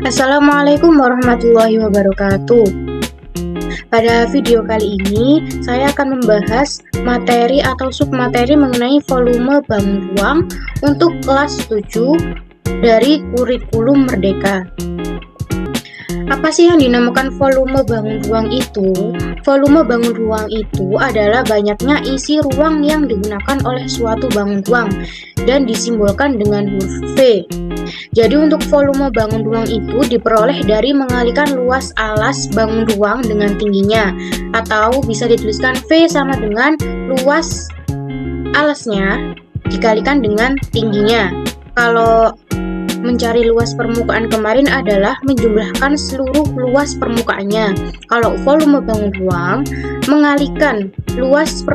Assalamualaikum warahmatullahi wabarakatuh. Pada video kali ini, saya akan membahas materi atau submateri mengenai volume bangun ruang untuk kelas 7 dari kurikulum Merdeka. Apa sih yang dinamakan volume bangun ruang itu? Volume bangun ruang itu adalah banyaknya isi ruang yang digunakan oleh suatu bangun ruang dan disimbolkan dengan huruf V. Jadi untuk volume bangun ruang itu diperoleh dari mengalikan luas alas bangun ruang dengan tingginya, atau bisa dituliskan V sama dengan luas alasnya dikalikan dengan tingginya. Kalau mencari luas permukaan kemarin adalah menjumlahkan seluruh luas permukaannya. Kalau volume bangun ruang mengalikan luas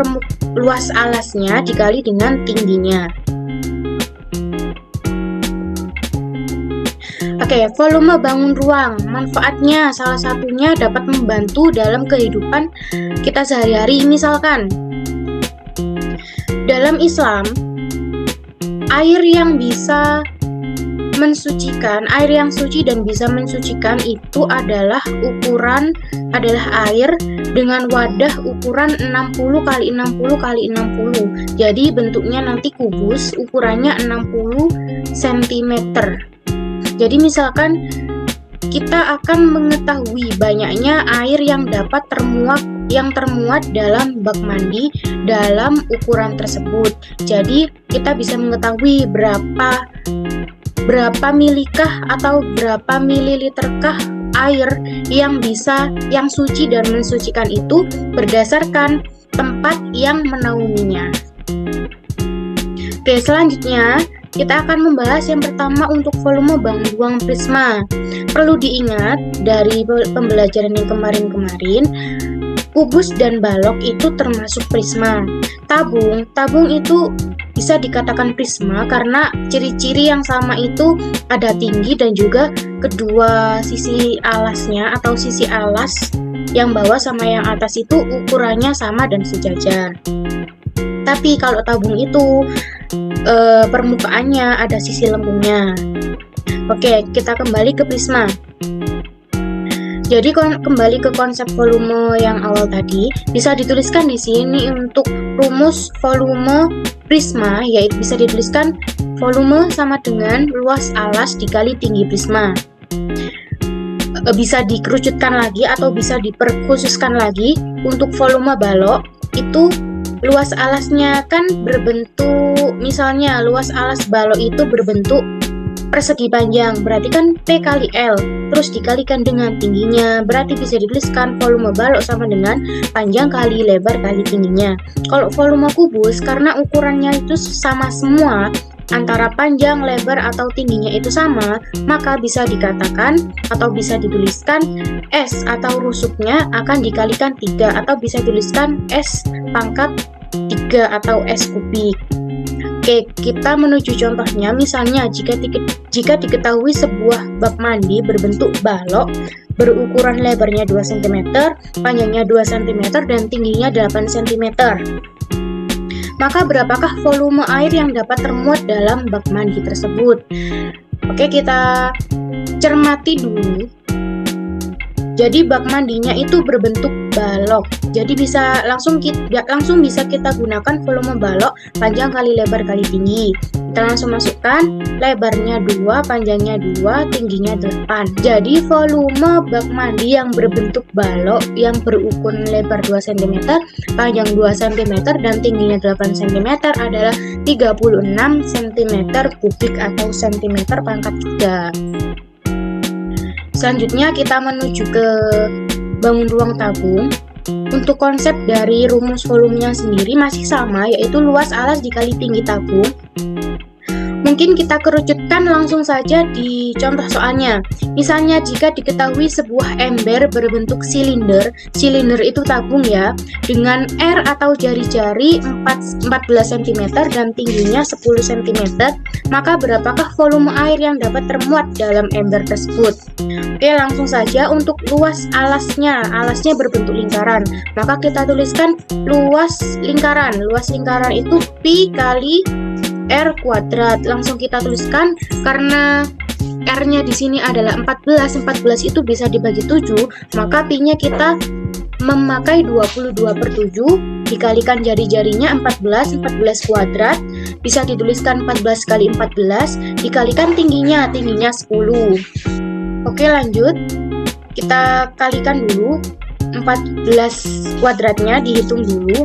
alasnya dikali dengan tingginya. Oke, volume bangun ruang, manfaatnya salah satunya dapat membantu dalam kehidupan kita sehari-hari. Misalkan, dalam Islam, air yang suci dan bisa mensucikan itu adalah air dengan wadah ukuran 60 x 60 x 60. Jadi bentuknya nanti kubus, ukurannya 60 cm. Jadi misalkan kita akan mengetahui banyaknya air yang termuat dalam bak mandi dalam ukuran tersebut. Jadi kita bisa mengetahui berapa milikah atau berapa mililiterkah air yang suci dan mensucikan itu berdasarkan tempat yang menaunginya. Oke, selanjutnya kita akan membahas yang pertama untuk volume bangun ruang prisma. Perlu diingat dari pembelajaran yang kemarin, kubus dan balok itu termasuk prisma. Tabung itu bisa dikatakan prisma karena ciri-ciri yang sama itu ada tinggi dan juga kedua sisi alasnya atau sisi alas yang bawah sama yang atas itu ukurannya sama dan sejajar. Tapi kalau tabung itu permukaannya ada sisi lengkungnya. Oke, kita kembali ke prisma. Jadi kembali ke konsep volume yang awal tadi, bisa dituliskan di sini untuk rumus volume prisma, yaitu bisa dituliskan volume sama dengan luas alas dikali tinggi prisma. Bisa dikerucutkan lagi atau bisa diperkhususkan lagi untuk volume balok itu luas alasnya kan berbentuk, misalnya luas alas balok itu berbentuk persegi panjang, berarti kan P kali L, terus dikalikan dengan tingginya, berarti bisa dituliskan volume balok sama dengan panjang kali lebar kali tingginya. Kalau volume kubus, karena ukurannya itu sama semua, antara panjang, lebar, atau tingginya itu sama, maka bisa dikatakan atau bisa dituliskan S atau rusuknya akan dikalikan 3, atau bisa dituliskan S pangkat 3 atau S kubik. Oke, kita menuju contohnya. Misalnya jika diketahui sebuah bak mandi berbentuk balok berukuran lebarnya 2 cm, panjangnya 2 cm, dan tingginya 8 cm. Maka berapakah volume air yang dapat termuat dalam bak mandi tersebut? Oke, kita cermati dulu. Jadi bak mandinya itu berbentuk balok. Jadi langsung bisa kita gunakan volume balok panjang kali lebar kali tinggi. Kita langsung masukkan lebarnya 2, panjangnya 2, tingginya 8. Jadi volume bak mandi yang berbentuk balok yang berukuran lebar 2 cm, panjang 2 cm, dan tingginya 8 cm adalah 36 cm kubik atau cm pangkat 3. Selanjutnya kita menuju ke bangun ruang tabung. Untuk konsep dari rumus volumenya sendiri masih sama, yaitu luas alas dikali tinggi tabung. Mungkin kita kerucutkan langsung saja di contoh soalnya. Misalnya jika diketahui sebuah ember berbentuk silinder itu tabung ya, dengan R atau jari-jari 14 cm dan tingginya 10 cm, maka berapakah volume air yang dapat termuat dalam ember tersebut? Oke, langsung saja untuk luas alasnya berbentuk lingkaran, maka kita tuliskan luas lingkaran itu pi kali R kuadrat. Langsung kita tuliskan karena R-nya di sini adalah 14 itu bisa dibagi 7, maka pi-nya kita memakai 22/7 dikalikan jari-jarinya 14 kuadrat, bisa dituliskan 14 kali 14 dikalikan tingginya 10. Oke, lanjut. Kita kalikan dulu 14 kuadratnya, dihitung dulu.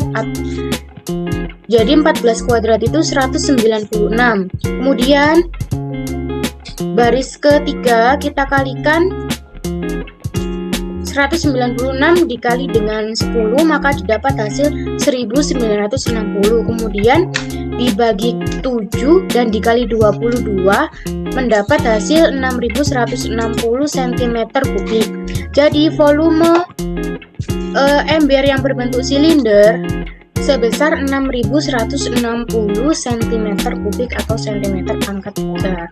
Jadi 14 kuadrat itu 196. Kemudian baris ketiga kita kalikan 196 dikali dengan 10, maka didapat hasil 1960. Kemudian dibagi 7 dan dikali 22 mendapat hasil 6160 cm3. Jadi volume ember yang berbentuk silinder sebesar 6160 cm3 atau cm pangkat 3.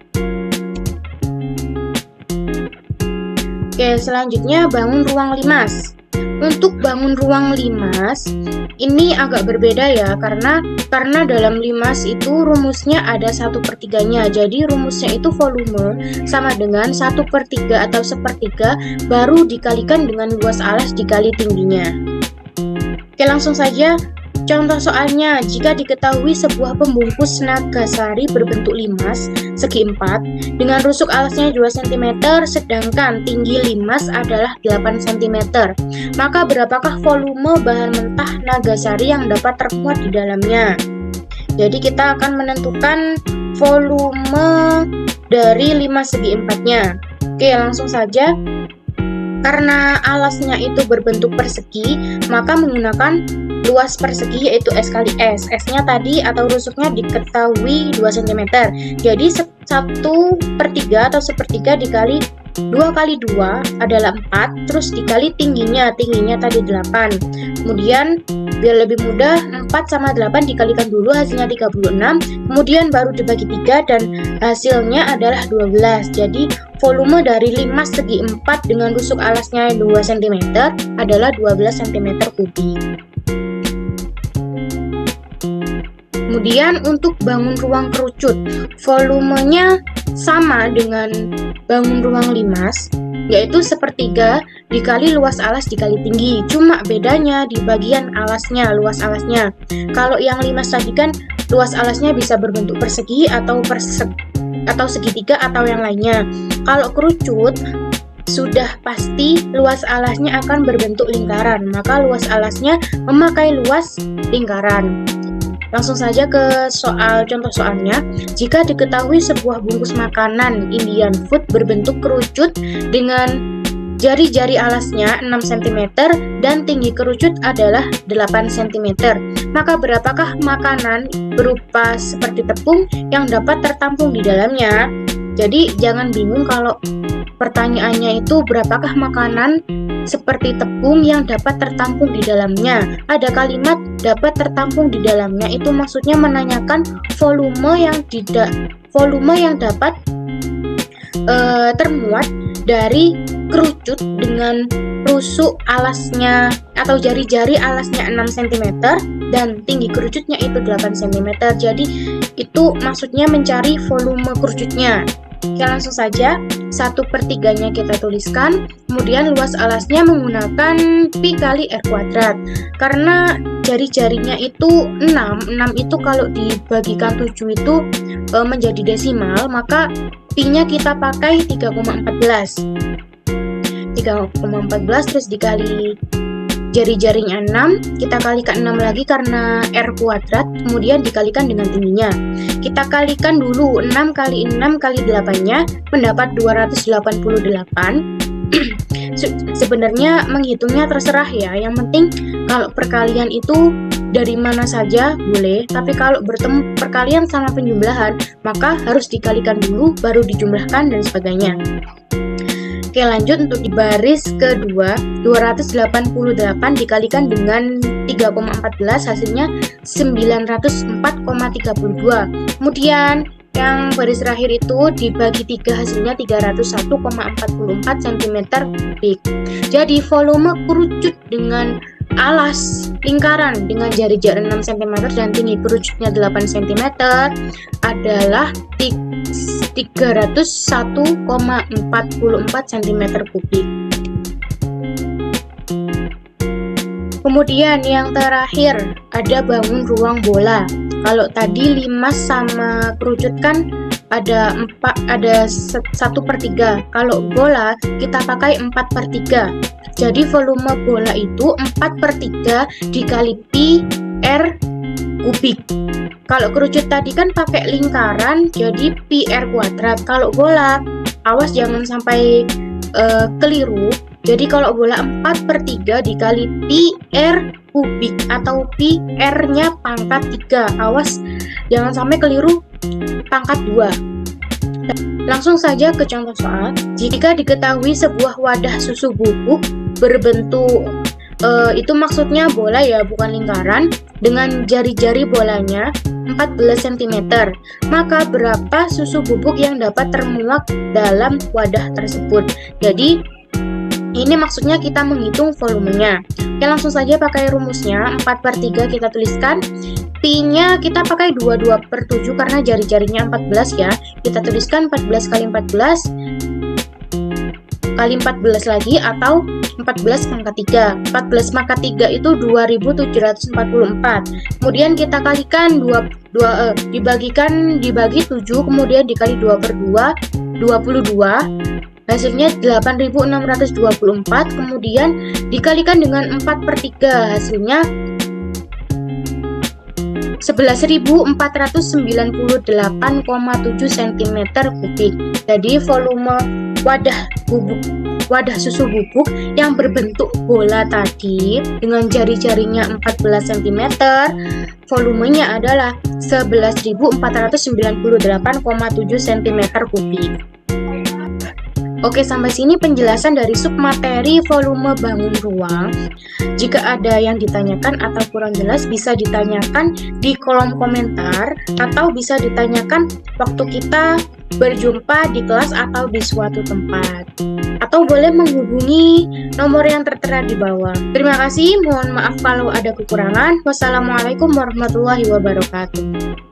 Oke, selanjutnya bangun ruang limas. Untuk bangun ruang limas ini agak berbeda ya, karena dalam limas itu rumusnya ada 1/3-nya. Jadi rumusnya itu volume sama dengan 1/3 atau 1/3 baru dikalikan dengan luas alas dikali tingginya. Oke, langsung saja. Contoh soalnya, jika diketahui sebuah pembungkus Nagasari berbentuk limas segi 4 dengan rusuk alasnya 2 cm sedangkan tinggi limas adalah 8 cm, maka berapakah volume bahan mentah Nagasari yang dapat termuat di dalamnya? Jadi kita akan menentukan volume dari limas segi 4-nya. Oke, langsung saja. Karena alasnya itu berbentuk persegi, maka menggunakan luas persegi yaitu S kali S. S-nya tadi atau rusuknya diketahui 2 cm. Jadi 1/3 atau 1/3 dikali 2 kali 2 adalah 4, terus dikali tingginya tadi 8. Kemudian biar lebih mudah, 4 sama 8 dikalikan dulu hasilnya 36, kemudian baru dibagi 3 dan hasilnya adalah 12. Jadi volume dari limas segi 4 dengan rusuk alasnya 2 cm adalah 12 cm3. Kemudian untuk bangun ruang kerucut, volumenya sama dengan bangun ruang limas, yaitu 1/3 dikali luas alas dikali tinggi. Cuma bedanya di bagian alasnya, luas alasnya. Kalau yang limas tadi kan luas alasnya bisa berbentuk persegi atau segitiga atau yang lainnya. Kalau kerucut sudah pasti luas alasnya akan berbentuk lingkaran, maka luas alasnya memakai luas lingkaran. Langsung saja ke contoh soalnya. Jika diketahui sebuah bungkus makanan Indian food berbentuk kerucut dengan jari-jari alasnya 6 cm dan tinggi kerucut adalah 8 cm, maka berapakah makanan berupa seperti tepung yang dapat tertampung di dalamnya? Jadi jangan bingung kalau pertanyaannya itu berapakah makanan seperti tepung yang dapat tertampung di dalamnya. Ada kalimat dapat tertampung di dalamnya, itu maksudnya menanyakan volume yang dapat termuat dari kerucut dengan rusuk alasnya atau jari-jari alasnya 6 cm dan tinggi kerucutnya itu 8 cm. Jadi itu maksudnya mencari volume kerucutnya. Oke, langsung saja 1/3-nya kita tuliskan, kemudian luas alasnya menggunakan pi kali R kuadrat. Karena jari-jarinya itu 6 itu kalau dibagikan 7 itu menjadi desimal, maka pi-nya kita pakai 3,14 terus dikali jari-jarinya 6, kita kalikan 6 lagi karena R kuadrat, kemudian dikalikan dengan tingginya. Kita kalikan dulu 6 kali 6 kali 8-nya mendapat 288. Sebenarnya menghitungnya terserah ya, yang penting kalau perkalian itu dari mana saja boleh, tapi kalau bertemu perkalian sama penjumlahan maka harus dikalikan dulu baru dijumlahkan dan sebagainya. Oke, lanjut untuk di baris kedua, 288 dikalikan dengan 3,14 hasilnya 904,32. Kemudian yang baris terakhir itu dibagi 3 hasilnya 301,44 cm3. Jadi volume kerucut dengan alas lingkaran dengan jari-jari 6 cm dan tinggi kerucutnya 8 cm adalah 301,44 cm kubik. Kemudian yang terakhir ada bangun ruang bola. Kalau tadi limas sama kerucut kan ada 1/3. Kalau bola kita pakai 4/3. Jadi volume bola itu 4/3 dikali pi r kubik. Kalau kerucut tadi kan pakai lingkaran, jadi pi r kuadrat. Kalau bola, awas jangan sampai keliru. Jadi kalau bola 4/3 dikali pi r kubik atau pi r-nya pangkat 3. Awas jangan sampai keliru pangkat 2. Langsung saja ke contoh soal. Jika diketahui sebuah wadah susu bubuk berbentuk itu maksudnya bola ya, bukan lingkaran, dengan jari-jari bolanya 14 cm, maka berapa susu bubuk yang dapat termuat dalam wadah tersebut? Jadi ini maksudnya kita menghitung volumenya. Oke, langsung saja pakai rumusnya. 4/3 kita tuliskan. Pi-nya kita pakai 22/7 karena jari-jarinya 14 ya. Kita tuliskan 14 kali 14 kali 14 lagi atau 14 pangkat 3. 14 pangkat 3 itu 2744. Kemudian kita kalikan dibagi 7, kemudian dikali 2/2, 22. Hasilnya 8.624, kemudian dikalikan dengan 4/3, hasilnya 11.498,7 cm kubik. Jadi volume wadah susu bubuk yang berbentuk bola tadi dengan jari-jarinya 14 cm, volumenya adalah 11.498,7 cm kubik. Oke, sampai sini penjelasan dari submateri volume bangun ruang. Jika ada yang ditanyakan atau kurang jelas, bisa ditanyakan di kolom komentar atau bisa ditanyakan waktu kita berjumpa di kelas atau di suatu tempat. Atau boleh menghubungi nomor yang tertera di bawah. Terima kasih, mohon maaf kalau ada kekurangan. Wassalamualaikum warahmatullahi wabarakatuh.